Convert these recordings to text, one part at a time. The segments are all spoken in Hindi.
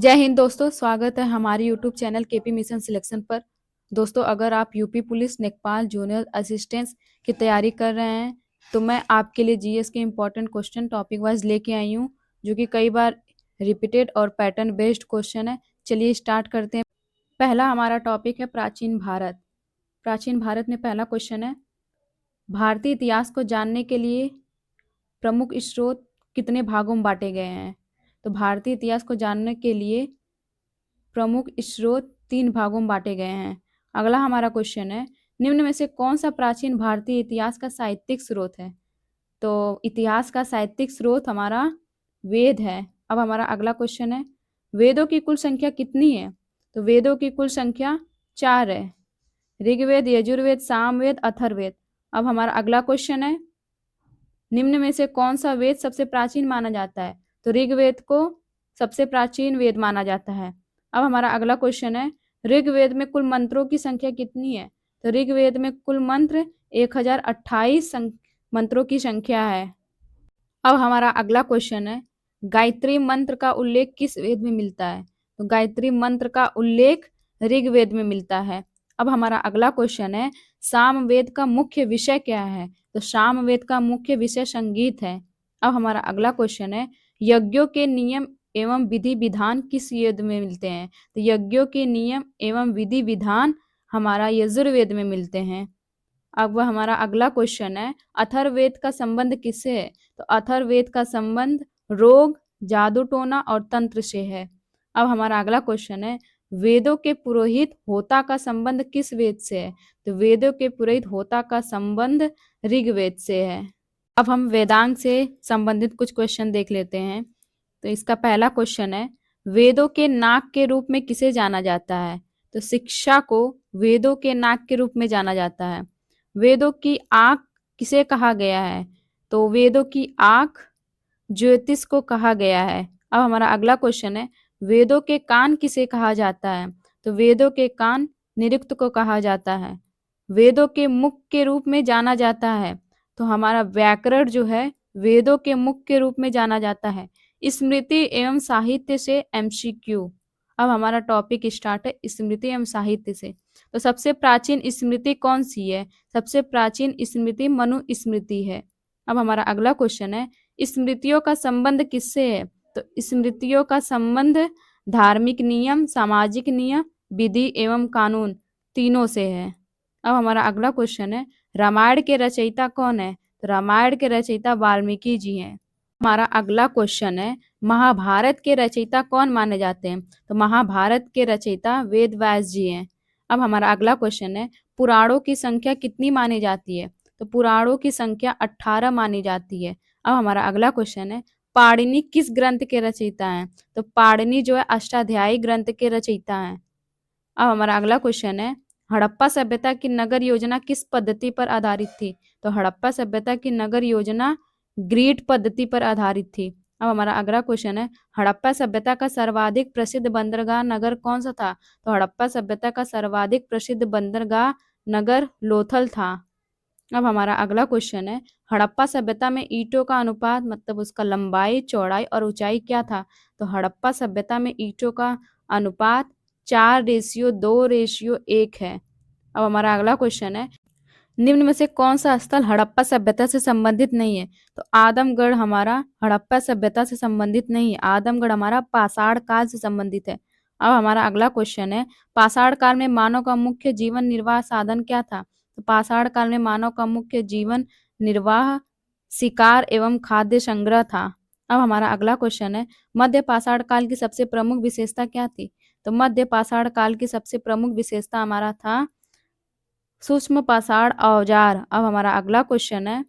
जय हिंद दोस्तों, स्वागत है हमारे YouTube channel KP mission selection पर। दोस्तों, अगर आप यूपी पुलिस नेकपाल जूनियर असिस्टेंट्स की तैयारी कर रहे हैं तो मैं आपके लिए जीएस के इम्पोर्टेंट क्वेश्चन टॉपिक वाइज लेके आई हूँ, जो कि कई बार रिपीटेड और पैटर्न बेस्ड क्वेश्चन है। चलिए स्टार्ट करते हैं। पहला हमारा टॉपिक है प्राचीन भारत। प्राचीन भारत में पहला क्वेश्चन है, भारतीय इतिहास को जानने के लिए प्रमुख स्रोत कितने भागों में बांटे गए हैं? तो भारतीय इतिहास को जानने के लिए प्रमुख स्रोत 3 भागों में बांटे गए हैं। अगला हमारा क्वेश्चन है, निम्न में से कौन सा प्राचीन भारतीय इतिहास का साहित्यिक स्रोत है? तो इतिहास का साहित्यिक स्रोत हमारा वेद है। अब हमारा अगला क्वेश्चन है, वेदों की कुल संख्या कितनी है? तो वेदों की कुल संख्या 4 है। ऋग्वेद, यजुर्वेद, सामवेद, अथर्ववेद। अब हमारा अगला क्वेश्चन है, निम्न में से कौन सा वेद सबसे प्राचीन माना जाता है? तो ऋग्वेद को सबसे प्राचीन वेद माना जाता है। अब हमारा अगला क्वेश्चन है, ऋग्वेद में कुल मंत्रों की संख्या कितनी है? तो ऋग्वेद में कुल मंत्र 1028 मंत्रों की संख्या है। अब हमारा अगला क्वेश्चन है, गायत्री मंत्र का उल्लेख किस वेद में मिलता है? तो गायत्री मंत्र का उल्लेख ऋग्वेद में मिलता है। अब हमारा अगला क्वेश्चन है, सामवेद का मुख्य विषय क्या है? तो सामवेद का मुख्य विषय संगीत है। अब हमारा अगला क्वेश्चन है, यज्ञों के नियम एवं विधि विधान किस वेद में मिलते हैं? तो यज्ञों के नियम एवं विधि विधान हमारा यजुर्वेद में मिलते हैं। अब हमारा अगला क्वेश्चन है, अथर्ववेद का संबंध किससे है? तो अथर्ववेद का संबंध रोग, जादू टोना और तंत्र से है। अब हमारा अगला क्वेश्चन है, वेदों के पुरोहित होता का संबंध किस वेद से है? तो वेदों के पुरोहित होता का संबंध ऋग्वेद से है। अब हम वेदांग से संबंधित कुछ क्वेश्चन देख लेते हैं। तो इसका पहला क्वेश्चन है, वेदों के नाक के रूप में किसे जाना जाता है? तो शिक्षा को वेदों के नाक के रूप में जाना जाता है। वेदों की आंख किसे कहा गया है? तो वेदों की आंख ज्योतिष को कहा गया है। अब हमारा अगला क्वेश्चन है, वेदों के कान किसे कहा जाता है? तो वेदों के कान निरुक्त को कहा जाता है। वेदों के मुख के रूप में जाना जाता है, तो हमारा व्याकरण जो है वेदों के मुख के रूप में जाना जाता है। स्मृति एवं साहित्य से एमसीक्यू। अब हमारा टॉपिक स्टार्ट है स्मृति एवं साहित्य से। तो सबसे प्राचीन स्मृति कौन सी है? सबसे प्राचीन स्मृति मनु स्मृति है। अब हमारा अगला क्वेश्चन है, स्मृतियों का संबंध किससे है? तो स्मृतियों का संबंध धार्मिक नियम, सामाजिक नियम, विधि एवं कानून तीनों से है। अब हमारा अगला क्वेश्चन है, रामायण के रचयिता कौन है? तो रामायण के रचयिता वाल्मीकि जी हैं। हमारा अगला क्वेश्चन है, महाभारत के रचयिता कौन माने जाते हैं? तो महाभारत के रचयिता वेद व्यास जी हैं। अब हमारा अगला क्वेश्चन है, पुराणों की संख्या कितनी मानी जाती है? तो पुराणों की संख्या 18 मानी जाती है। अब हमारा अगला क्वेश्चन है, पाणिनि किस ग्रंथ के रचयिता हैं? तो पाणिनि जो है अष्टाध्यायी ग्रंथ के रचयिता हैं। अब हमारा अगला क्वेश्चन है, हड़प्पा सभ्यता की नगर योजना किस पद्धति पर आधारित थी? तो हड़प्पा सभ्यता की नगर योजना ग्रिड पद्धति पर आधारित थी। अब हमारा अगला क्वेश्चन है, हड़प्पा सभ्यता का सर्वाधिक प्रसिद्ध बंदरगाह नगर कौन सा था? तो हड़प्पा सभ्यता का सर्वाधिक प्रसिद्ध बंदरगाह नगर लोथल था। अब हमारा अगला क्वेश्चन है, हड़प्पा सभ्यता में ईंटों का अनुपात मतलब उसका लंबाई, चौड़ाई और ऊंचाई क्या था? तो हड़प्पा सभ्यता में ईंटों का अनुपात 4:2:1 है। अब हमारा अगला क्वेश्चन है, निम्न में से कौन सा स्थल हड़प्पा सभ्यता से संबंधित नहीं है? तो आदमगढ़ हमारा हड़प्पा सभ्यता से संबंधित नहीं है। आदमगढ़ हमारा पाषाण काल से संबंधित है। अब हमारा अगला क्वेश्चन है, पाषाण काल में मानव का मुख्य जीवन निर्वाह साधन क्या था? तो पाषाण काल में मानव का मुख्य जीवन निर्वाह शिकार एवं खाद्य संग्रह था। अब हमारा अगला क्वेश्चन है, मध्य पाषाण काल की सबसे प्रमुख विशेषता क्या थी? तो मध्य पाषाण काल की सबसे प्रमुख विशेषता हमारा था सूक्ष्म पाषाण औजार। अब हमारा अगला क्वेश्चन है,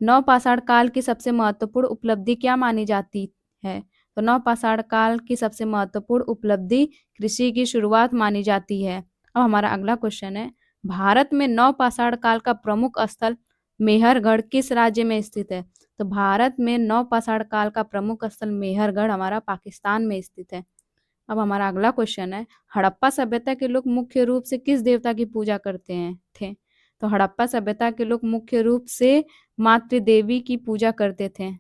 नवपाषाण काल की सबसे महत्वपूर्ण उपलब्धि क्या मानी जाती है? तो नवपाषाण काल की सबसे महत्वपूर्ण उपलब्धि कृषि की शुरुआत मानी जाती है। अब हमारा अगला क्वेश्चन है, भारत में नवपाषाण काल का प्रमुख स्थल मेहरगढ़ किस राज्य में स्थित है? तो भारत में नवपाषाण काल का प्रमुख स्थल मेहरगढ़ हमारा पाकिस्तान में स्थित है। अब हमारा अगला क्वेश्चन है, हड़प्पा सभ्यता के लोग मुख्य रूप से किस देवता की पूजा करते हैं थे? तो हड़प्पा सभ्यता के लोग मुख्य रूप से मातृ देवी की पूजा करते थे।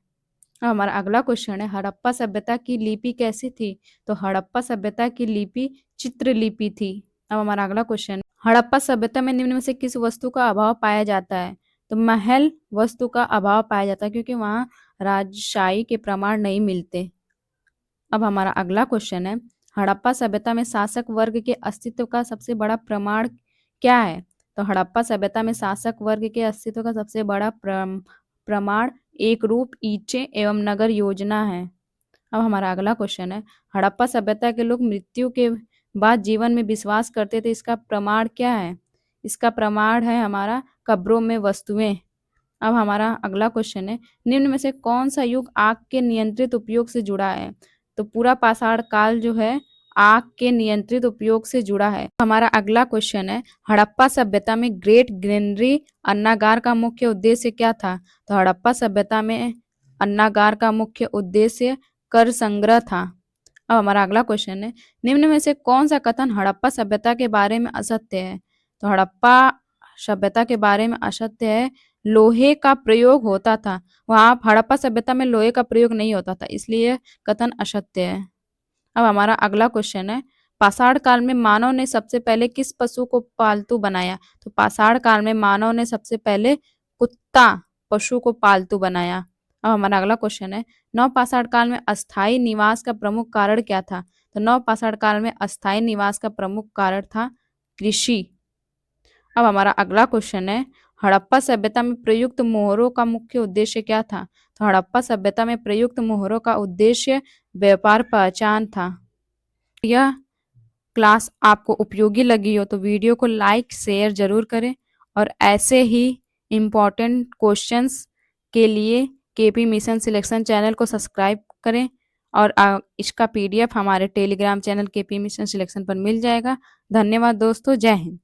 अब हमारा अगला क्वेश्चन है, हड़प्पा सभ्यता की लिपि कैसी थी? तो हड़प्पा सभ्यता की लिपि चित्रलिपि थी। अब हमारा अगला क्वेश्चन, हड़प्पा सभ्यता में निम्न में से किस वस्तु का अभाव पाया जाता है? तो महल वस्तु का अभाव पाया जाता है, क्योंकि वहां राजशाही के प्रमाण नहीं मिलते। अब हमारा अगला क्वेश्चन है, हड़प्पा सभ्यता में शासक वर्ग के अस्तित्व का सबसे बड़ा प्रमाण क्या है? तो हड़प्पा सभ्यता में शासक वर्ग के अस्तित्व का सबसे बड़ा प्रमाण एक रूप ईंटें एवं नगर योजना है। अब हमारा अगला क्वेश्चन है, हड़प्पा सभ्यता के लोग मृत्यु के बाद जीवन में विश्वास करते थे, इसका प्रमाण क्या है? इसका प्रमाण है हमारा कब्रों में वस्तुएं। अब हमारा अगला क्वेश्चन है, निम्न में से कौन सा युग आग के नियंत्रित उपयोग से जुड़ा है? तो पूरा पाषाण काल जो है आग के नियंत्रित उपयोग से जुड़ा है। हमारा अगला क्वेश्चन है, हड़प्पा सभ्यता में ग्रेट ग्रेनरी अन्नागार का मुख्य उद्देश्य क्या था? तो हड़प्पा सभ्यता में अन्नागार का मुख्य उद्देश्य कर संग्रह था। अब हमारा अगला क्वेश्चन है, निम्न में से कौन सा कथन हड़प्पा सभ्यता के बारे में असत्य है? तो हड़प्पा सभ्यता के बारे में असत्य है, लोहे का प्रयोग होता था। वहां हड़प्पा सभ्यता में लोहे का प्रयोग नहीं होता था, इसलिए कथन असत्य है। अब हमारा अगला क्वेश्चन है, पाषाण काल में मानव ने सबसे पहले किस पशु को पालतू बनाया? तो पाषाण काल में मानव ने सबसे पहले कुत्ता पशु को पालतू बनाया। अब हमारा अगला क्वेश्चन है, नवपाषाण काल में अस्थायी निवास का प्रमुख कारण क्या था? तो नवपाषाण काल में अस्थायी निवास का प्रमुख कारण था कृषि। अब हमारा अगला क्वेश्चन है, हड़प्पा सभ्यता में प्रयुक्त मोहरों का मुख्य उद्देश्य क्या था? तो हड़प्पा सभ्यता में प्रयुक्त मोहरों का उद्देश्य व्यापार पहचान था। यह क्लास आपको उपयोगी लगी हो तो वीडियो को लाइक शेयर जरूर करें, और ऐसे ही इम्पोर्टेंट क्वेश्चंस के लिए केपी मिशन सिलेक्शन चैनल को सब्सक्राइब करें, और इसका पीडीएफ हमारे Telegram channel KP mission selection पर मिल जाएगा। धन्यवाद दोस्तों, जय हिंद।